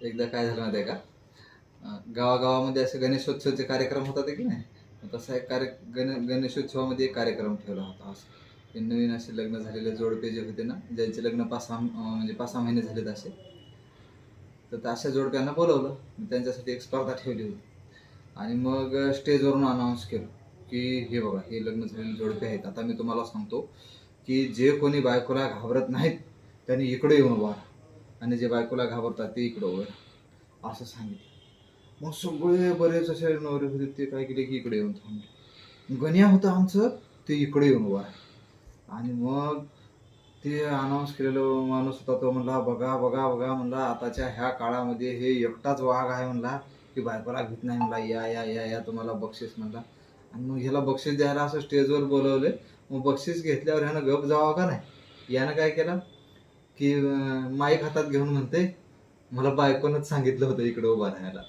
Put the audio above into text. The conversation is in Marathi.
एकदा काय झालं माहिती आहे का, गावागावामध्ये असे गणेशोत्सवचे कार्यक्रम होतात की नाही. तसा एक गणेशोत्सवामध्ये एक कार्यक्रम ठेवला होता. असं ते नवीन असे लग्न झालेले जोडपे जे होते ना, ज्यांचे लग्न 5-6 म्हणजे 5-6 महिने झालेत असे, तर अशा जोडप्यांना बोलवलं. त्यांच्यासाठी एक स्पर्धा ठेवली होती. आणि मग स्टेजवरून अनाऊन्स केलं की हे बघा, हे लग्न झालेले जोडपे आहेत. आता मी तुम्हाला सांगतो की जे कोणी बायकोला घाबरत नाहीत त्यांनी इकडे येऊन उभा राहा, आणि जे बायकोला घाबरतात ते इकडे उभे राहा, असं सांगितलं. मग सगळे बरेच असे नवरे होते, ते काय केले की इकडे येऊन थांबले. गण्या होतं आमचं, ते इकडे येऊन उभा आहे. आणि मग ते अनाऊन्स केलेलं माणूस होता तो म्हणला, बघा बघा बघा म्हणला, आताच्या ह्या काळामध्ये हे एकटाच वाघ आहे म्हणला की बायकोला घेत नाही म्हणला, या या या या तुम्हाला बक्षीस म्हणला. आणि मग ह्याला बक्षीस द्यायला असं स्टेजवर बोलवले. मग बक्षीस घेतल्यावर ह्यानं गप जावं का नाही, यानं काय केलं की माईक हातात घेऊन म्हणते, मला बायकोनंच सांगितलं होतं इकडे उभा राहायला.